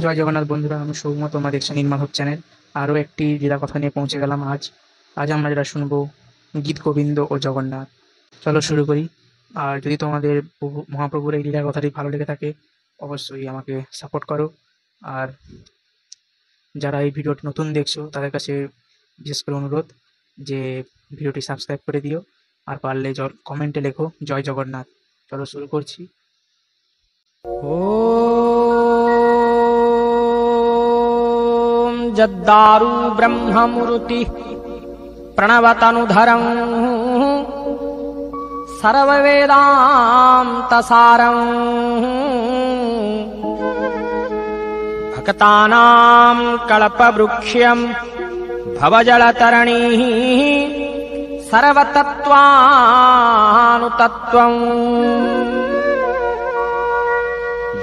জয় জগন্নাথ বন্ধুরা, আমি সৌম্য। তোমরা দেখছো নির্মাণ চ্যানেল। আরও একটি লীলা কথা নিয়ে পৌঁছে গেলাম আজ। আজ আমরা যেটা শুনবো, গীত গোবিন্দ ও জগন্নাথ। চলো শুরু করি। আর যদি তোমাদের প্রভু মহাপ্রভুর এই লীলা কথাটি ভালো লেগে থাকে, অবশ্যই আমাকে সাপোর্ট করো। আর যারা এই ভিডিওটি নতুন দেখছো তাদের কাছে বিশেষ করে অনুরোধ যে ভিডিওটি সাবস্ক্রাইব করে দিও। আর পারলে কমেন্টে লেখো জয় জগন্নাথ। চলো শুরু করছি। ॐ जद्दारु ब्रह्ममूर्तिः प्रणवतनुधरं सर्ववेदान्तसारं भक्तानां कल्पवृक्ष्यं भवजलतरणिः सर्वतत्त्वानुतत्त्वम्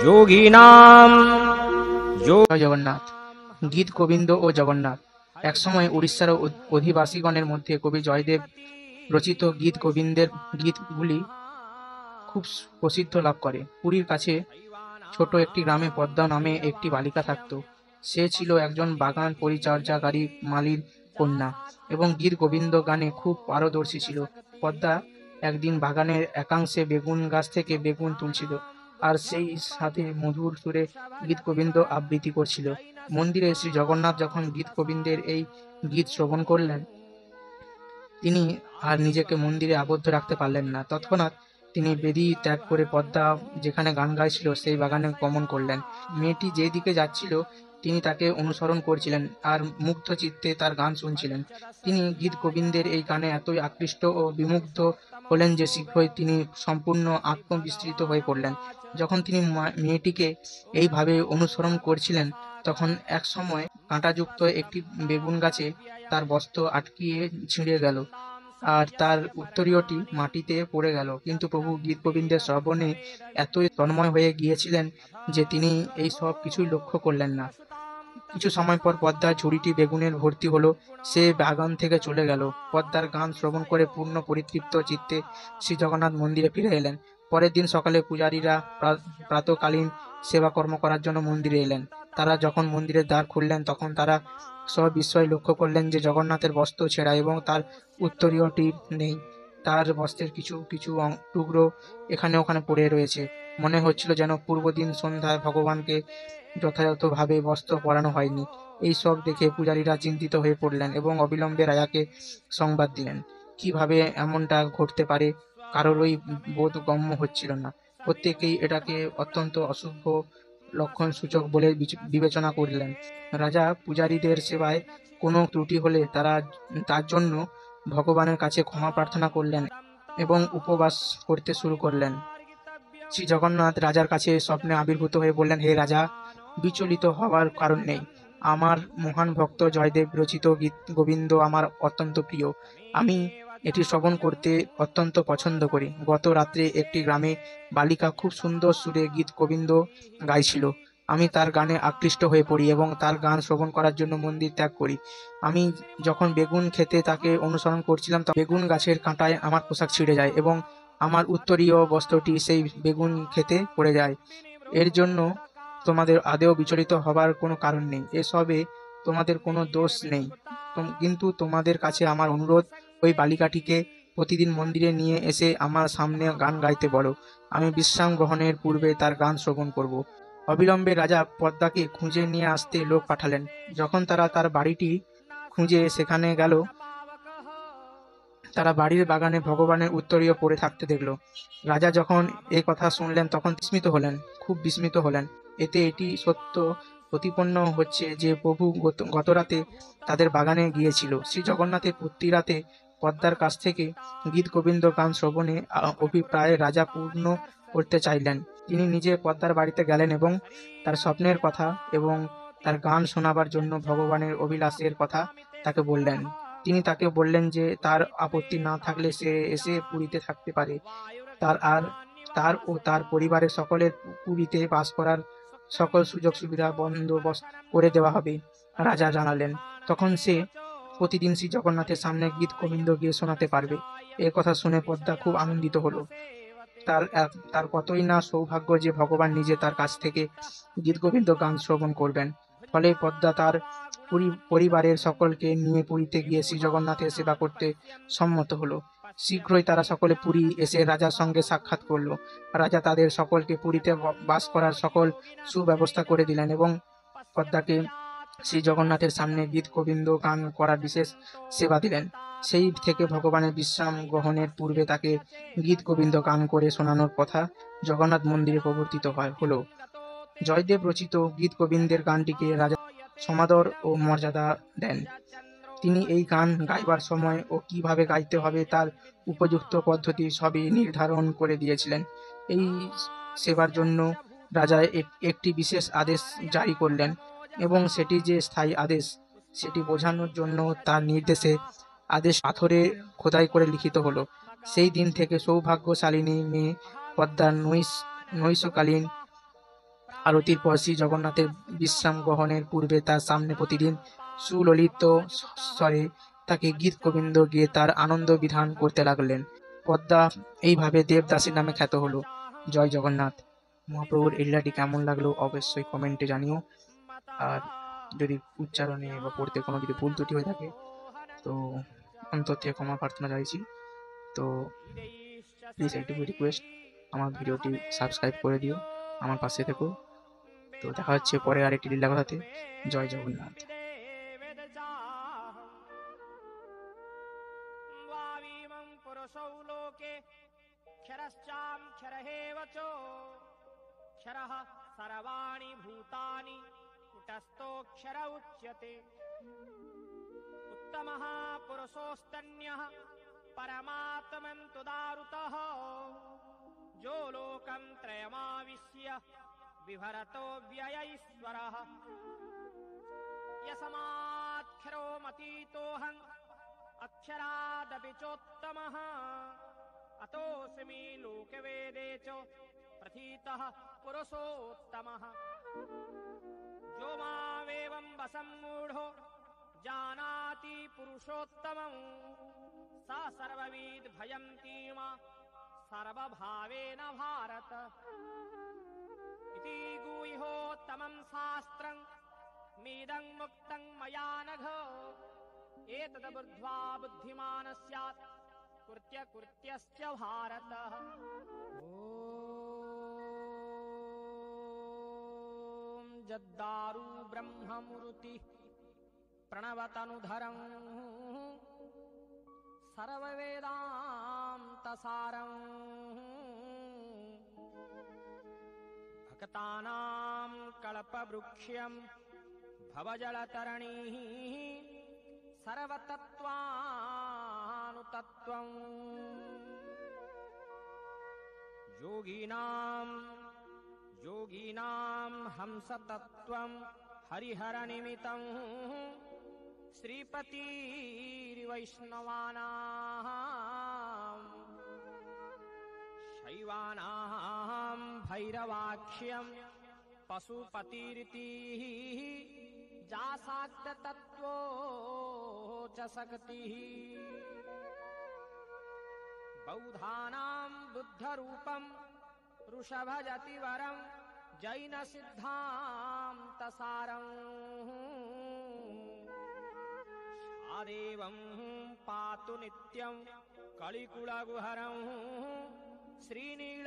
योगिनां জয় জগন্নাথ। গীত গোবিন্দ ও জগন্নাথ। একসময় উড়িষ্যার অধিবাসীগণের মধ্যে কবি জয়দেব রচিত গীত গোবিন্দের গীতগুলি খুব প্রসিদ্ধ লাভ করে। পুরীর কাছে ছোট একটি গ্রামে পদ্মা নামে একটি বালিকা থাকত। সে ছিল একজন বাগান পরিচর্যাকারী মালির কন্যা এবং গীত গোবিন্দ গানে খুব পারদর্শী ছিল। পদ্মা একদিন বাগানের একাংশে বেগুন গাছ থেকে বেগুন তুলছিল আর সেই সাথে মধুর সুরে গীত গোবিন্দ আবৃত্তি করছিল। মন্দিরে শ্রী জগন্নাথ যখন গীত গোবিন্দের এই গীত শ্রবণ করলেন, তিনি আর নিজেকে মন্দিরে আবদ্ধ রাখতে পারলেন না। তৎক্ষণাৎ তিনি বেদী ত্যাগ করে পদ্মা যেখানে গান গাইছিল সেই বাগানে গমন করলেন। মেয়েটি যে দিকে যাচ্ছিল তিনি তাকে অনুসরণ করছিলেন আর মুগ্ধ চিত্তে তার গান শুনছিলেন। তিনি গীত গোবিন্দের এই গানে এতই আকৃষ্ট ও বিমুগ্ধ হলেন যে শীঘ্রই তিনি সম্পূর্ণ আত্মবিস্মৃত হয়ে পড়লেন। যখন তিনি মেয়েটিকে এইভাবে অনুসরণ করছিলেন, তখন এক সময় কাঁটাযুক্ত একটি বেগুন গাছে তার বস্ত্র আটকিয়ে ছিঁড়ে গেল আর তার উত্তরীয়টি মাটিতে পড়ে গেল। কিন্তু প্রভু গীত গোবিন্দের শ্রবণে এতই তন্ময় হয়ে গিয়েছিলেন যে তিনি এই সব কিছুই লক্ষ্য করলেন না। কিছু সময় পর পদ্মার ঝুড়িটি বেগুনের ভর্তি হলো। সে বাগান থেকে চলে গেল। পদ্মার গান শ্রবণ করে পূর্ণ পরিতৃপ্ত চিত্তে শ্রী জগন্নাথ মন্দিরে ফিরে এলেন। পরের দিন সকালে পূজারীরা প্রাতকালীন সেবাকর্ম করার জন্য মন্দিরে এলেন। তারা যখন মন্দিরের দ্বার খুললেন, তখন তারা সবিস্ময়ে লক্ষ্য করলেন যে জগন্নাথের বস্ত্র ছেঁড়া এবং তার উত্তরীয়টি নেই। তার বস্ত্রের কিছু কিছু টুকরো এখানে ওখানে পড়ে রয়েছে। মনে হচ্ছিল যেন পূর্বদিন সন্ধ্যায় ভগবানকে যথাযথভাবে বস্ত্র পরানো হয়নি। এই সব দেখে পূজারীরা চিন্তিত হয়ে পড়লেন এবং অবিলম্বে রাজাকে সংবাদ দিলেন। কিভাবে এমনটা ঘটতে পারে কারোরই বোধগম্য হচ্ছিল না। প্রত্যেকেই এটাকে অত্যন্ত অশুভ লক্ষণ সূচক বলে বিবেচনা করলেন। রাজা পূজারীদের সেবায় কোনো ত্রুটি হলে তার জন্য ভগবানের কাছে ক্ষমা প্রার্থনা করলেন এবং উপবাস করতে শুরু করলেন। শ্রী জগন্নাথ রাজার কাছে স্বপ্নে আবির্ভূত হয়ে বললেন, হে রাজা, বিচলিত হওয়ার কারণ নেই। আমার মহান ভক্ত জয়দেব রচিত গীত গোবিন্দ আমার অত্যন্ত প্রিয়। আমি এটি শ্রবণ করতে অত্যন্ত পছন্দ করি। গত রাত্রে একটি গ্রামে বালিকা খুব সুন্দর সুরে গীত গোবিন্দ গাইছিল। আমি তার গানে আকৃষ্ট হয়ে পড়ি এবং তার গান শ্রবণ করার জন্য মন্দির ত্যাগ করি। আমি যখন বেগুন খেতে তাকে অনুসরণ করছিলাম, বেগুন গাছের কাঁটায় আমার পোশাক ছিঁড়ে যায় এবং আমার উত্তরীয় বস্ত্রটি সেই বেগুন খেতে পড়ে যায়। এর জন্য তোমাদের আদৌ বিচলিত হবার কোনো কারণ নেই। এসবে তোমাদের কোনো দোষ নেই। কিন্তু তোমাদের কাছে আমার অনুরোধ, ওই বালিকাটিকে প্রতিদিন মন্দিরে নিয়ে এসে আমার সামনে গান গাইতে বলো। আমি বিশ্রাম গ্রহণের পূর্বে তার গান শ্রবণ করব। অবিলম্বে রাজা পদ্মাকে খুঁজে নিয়ে আসতে লোক পাঠালেন। যখন তারা তার বাড়িটি খুঁজে সেখানে গেল, তারা বাড়ির বাগানে ভগবানের উত্তরীয় পড়ে থাকতে দেখল। রাজা যখন এই কথা শুনলেন তখন খুব বিস্মিত হলেন। এটি সত্য প্রতিপন্ন হচ্ছে যে প্রভু গত রাতে তাদের বাগানে গিয়েছিল। শ্রী জগন্নাথের প্রতি রাতে পদ্মার কাছ থেকে গীত গোবিন্দ গান শ্রবণে অভিপ্রায় রাজা পূর্ণ করতে চাইলেন। তিনি নিজে পদ্মার বাড়িতে গেলেন এবং তার স্বপ্নের কথা এবং তার গান শোনাবার জন্য ভগবানের অভিলাষের কথা তাকে বললেন। তিনি তাকে বললেন যে তার আপত্তি না থাকলে সে এসে পুরীতে থাকতে পারে। তার ও তার পরিবারের সকলের পুরীতে বাস করার সকল সুযোগ সুবিধা বন্দোবস্ত করে দেওয়া হবে, রাজা জানালেন। তখন সে প্রতিদিন শ্রী জগন্নাথের সামনে গীত গোবিন্দ গিয়ে শোনাতে পারবে। এ কথা শুনে পদ্মা খুব আনন্দিত হলো। তার কতই না সৌভাগ্য যে ভগবান নিজে তার কাছ থেকে গীতগোবিন্দ গান শ্রবণ করবেন। ফলে পদ্মা তার পরিবারের সকলকে নিয়ে পুরীতে গিয়ে শ্রী জগন্নাথের সেবা করতে সম্মত হলো। শীঘ্রই তারা সকলে পুরী এসে রাজার সঙ্গে সাক্ষাৎ করলো। রাজা তাদের সকলকে পুরীতে বাস করার সকল সুব্যবস্থা করে দিলেন এবং পদ্মাকে শ্রী জগন্নাথের সামনে গীত গোবিন্দ গান করার বিশেষ সেবা দিলেন। সেই থেকে ভগবানের বিশ্রাম গ্রহণের পূর্বে তাকে গীত গোবিন্দ গান করে শোনানোর কথা জগন্নাথ মন্দিরে প্রবর্তিত হলো। জয়দেব রচিত গীত গোবিন্দের গানটিকে রাজা সমাদর ও মর্যাদা দেন। তিনি এই গান গাইবার সময় ও কিভাবে গাইতে হবে তার উপযুক্ত পদ্ধতি সবই নির্ধারণ করে দিয়েছিলেন। এই সেবার জন্য রাজা একটি বিশেষ আদেশ জারি করলেন এবং সেটি যে স্থায়ী আদেশ সেটি বোঝানোর জন্য তার নির্দেশে আদেশ পাথরে খোদাই করে লিখিত হলো। সেই দিন থেকে সৌভাগ্যশালিনী মেয়ে পদ্মার নৈশকালীন আরতির পর শ্রী জগন্নাথের বিশ্রাম গ্রহণের পূর্বে তার সামনে প্রতিদিন সুললিত স্বরে তাকে গীত গোবিন্দ গিয়ে তার আনন্দ বিধান করতে লাগলেন। পদ্মা এইভাবে দেবদাসী নামে খ্যাত হলো। জয় জগন্নাথ। মহাপ্রভুর এই লীলাটি কেমন লাগলো অবশ্যই কমেন্টে জানিও। আর যদি উচ্চারণে বা পড়তে কোনো যদি ভুল ত্রুটি হয়ে থাকে তো অন্তর থেকে ক্ষমা প্রার্থনা চাইছি। তো প্লিজ এইটুকু রিকোয়েস্ট, আমার ভিডিওটি সাবস্ক্রাইব করে দিও, আমার পাশে থেকো। তো দেখা হচ্ছে পরে আরেকটি লীলা কথাতে। জয় জগন্নাথ। क्षरः सर्वाणि भूतानि कुटस्थोऽक्षर उच्यते। उत्तमः पुरुषोऽस्तन्यः परमात्मन् तु दारुतः जो लोकं त्रयमाविश्य बिभरतो व्ययैश्वरः। यस्माक्षरो मतीतोऽहम् अक्षरादपि चोत्तमः अतोऽस्मि लोकवेदे च प्रथितः पुरुषोत्तमः। जो मामेवं वसम्मूढो जानाति पुरुषोत्तमं स सर्वविद् भयन्तीमा सर्वभावेन भारत। इति गुह्योत्तमं शास्त्रं मिदं मुक्तं मया नघ एतद् बुद्ध्वा बुद्धिमान् स्यात् कृत्यकृत्यश्च भारत। जद्दारु ब्रह्ममूर्ति प्रणवतनुधरं सर्ववेदान्तसारं भक्तानां कल्पवृक्षं भवजलतरणिः सर्वतत्त्वानुतत्त्वं योगिनां हंसतत्त्वं हरिहरनिमित्तं श्रीपतिर्वैष्णवानां शैवानां भैरवाक्ष्यं पशुपतिरितिः जासाक्ततत्त्वो च शक्तिः। बौद्धानां बुद्धरूपं ऋषभजतिवरं जैनसिद्धान्तसारं शादेवं पातु नित्यं कलिकुलगुहरं श्रीनीलशैलाधिनाथं।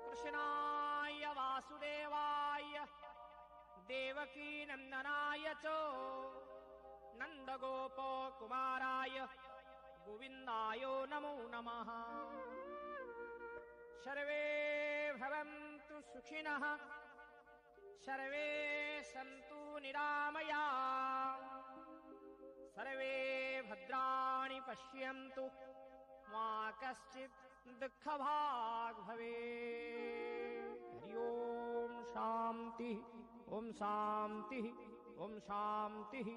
कृष्णाय वासुदेवाय देवकीनन्दनाय च नन्दगोपकुमाराय गोविन्दाय नमो नमः। सर्वे भवन्तु सुखिनः सर्वे सन्तु निरामयाः सर्वे भद्राणि पश्यन्तु मा कश्चित् दुःखभाग् भवेत्। हरि ओम शान्तिः ओम शान्तिः ओम शान्तिः।